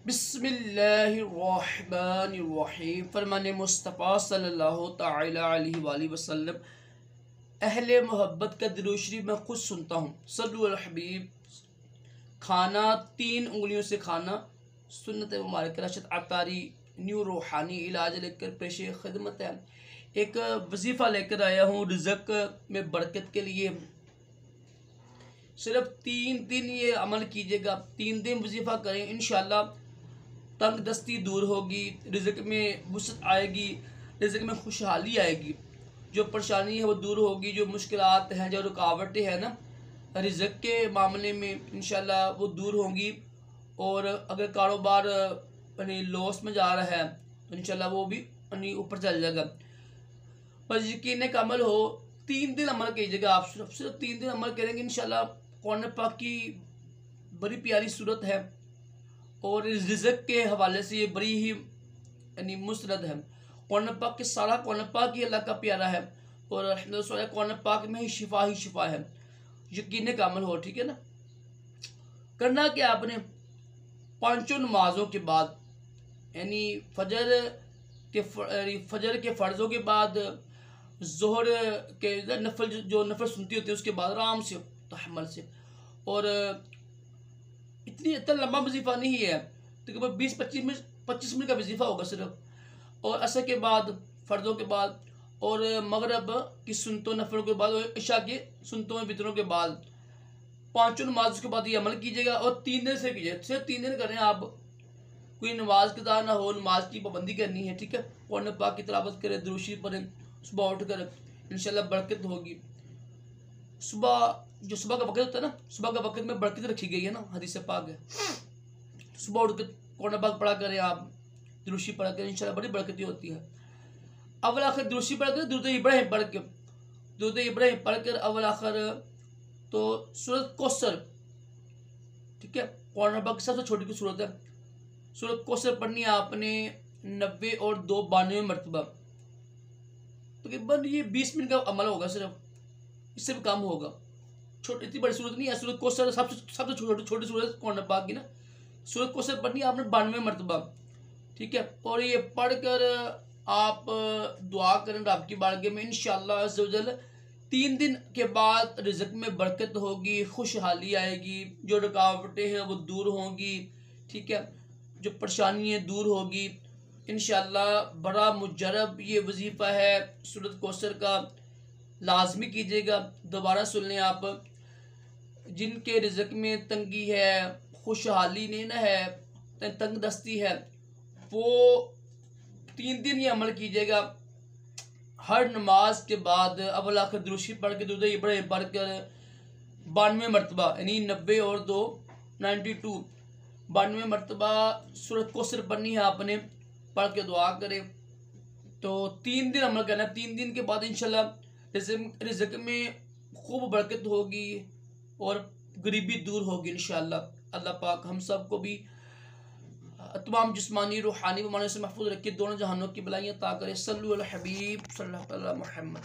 बिस्मिल्लाहिर्रहमानिर्रहीम। फरमाने मुस्तफ़ा सल्लल्लाहु तआला अलैहि वसल्लम, अहले मोहब्बत का दुरूद शरीफ मैं खुद सुनता हूँ। सल्लु अल हबीब। खाना 3 उंगलियों से खाना सुन्नत मुबारक रशद अतारी न्यू रूहानी इलाज लेकर पेश खिदमत है। एक वजीफ़ा लेकर आया हूँ रिज़्क़ में बरकत के लिए। सिर्फ 3 दिन ये अमल कीजिएगा, 3 दिन वजीफ़ा करें, इंशाअल्लाह तंग दस्ती दूर होगी, रिज़्क़ में वुसअत आएगी, रिज़्क़ में खुशहाली आएगी, जो परेशानी है वो दूर होगी, जो मुश्किलात हैं, जो रुकावटें हैं ना रिज़्क़ के मामले में इंशाअल्लाह वो दूर होंगी। और अगर कारोबार यानी लॉस में जा रहा है तो इंशाअल्लाह वो भी यानी ऊपर चल जाएगा। बस यकीन का अमल हो, 3 दिन अमल कीजिएगा। आप सिर्फ 3 दिन अमल करेंगे इंशाअल्लाह। कुरान पाक की बड़ी प्यारी सूरत है और इस रिज़्क़ के हवाले से ये बड़ी ही यानी मुस्तरद है। कुरान पाक के सारा कुरान पाक ही अल्लाह का प्यारा है और अल्हम्दुलिल्लाह कुरान पाक में ही शिफा है। यकीन का अमल हो, ठीक है ना। करना क्या आपने, 5 नमाजों के बाद यानी फजर के फ़र्ज़ों के बाद, ज़ोहर के नफल जो नफल सुनती होती है उसके बाद आराम से तहम्मुल से, और इतना लंबा वजीफ़ा नहीं है, तकरीबन 20-25 मिनट का वजीफ़ा होगा सिर्फ। और असर के बाद, फ़र्ज़ों के बाद, और मगरब की सुनतों नफलों के बाद, और इशा की सुनतों वितरों के बाद, 5 नमाज के बाद ये अमल कीजिएगा। और 3 दिन से कीजिए, सिर्फ 3 दिन करें आप। कोई नमाज कज़ा ना हो, नमाज की पाबंदी करनी है, ठीक है। कुरान पाक की तिलावत करें, दुरूद शरीफ पढ़ें, सुबह उठ कर इंशाअल्लाह बरकत होगी। सुबह का वक़्त होता है ना, सुबह का वक़्त में बरकत रखी गई है ना, हदीस पाक है। सुबह उठ कर कुरान पाक पढ़ा करें आप, दुरूद शरीफ पढ़ा करें, इंशाअल्लाह बड़ी बरकत होती है। अव्वल आखिर दुरूद शरीफ पढ़ कर, दुरूद इब्राहिम पढ़ के, दुरूद इब्राहिम पढ़ कर अव्वल आखिर तो सूरत कौसर, ठीक है, कुरान पाक की सबसे छोटी सूरत है। सूरत कौसर पढ़नी है आपने 90 और 2 92 मरतबा। तकरीबन ये 20 मिनट का अमल होगा सिर्फ, इससे भी कम होगा। छोटी इतनी बड़ी सूरत नहीं है। सूरत कौसर सबसे छोटी सूरत कुरान पाक की ना। सूरत कौसर पढ़नी है आपने 92 मरतबा, ठीक है। और ये पढ़कर आप दुआ करें रब की बारगाह में, इंशाअल्लाह अज़्ज़ व जल 3 दिन के बाद रिज़्क़ में बरकत होगी, खुशहाली आएगी, जो रुकावटें हैं वो दूर होंगी, ठीक है, जो परेशानियाँ दूर होगी इंशाअल्लाह। बड़ा मुजरब ये वजीफ़ा है सूरत कौसर का, लाजमी कीजिएगा। दोबारा सुन लें आप। जिनके रिज़्क़ में तंगी है, खुशहाली नहीं ना है, तंग दस्ती है, वो 3 दिन ये अमल कीजिएगा। हर नमाज के बाद अव्वल आखिर दुरूद शरीफ पढ़ के, दुरूद इब्राहिम पढ़ कर 92 मरतबा यानी 90 और 2 92 92 मरतबा सूरत कौसर पढ़नी है आपने, पढ़ के दुआ करें। तो 3 दिन अमल करना है। 3 दिन के बाद इंशाल्लाह रिज़्क़ में खूब बरकत होगी और गरीबी दूर होगी इंशाअल्लाह। अल्लाह पाक हम सब को भी तमाम जिस्मानी रूहानी बीमारियों से महफूज रखे, दोनों जहानों की बलाइयाँ अता करे। सल्लु अला हबीब सल्लल्लाहु अलैहि वसल्लम।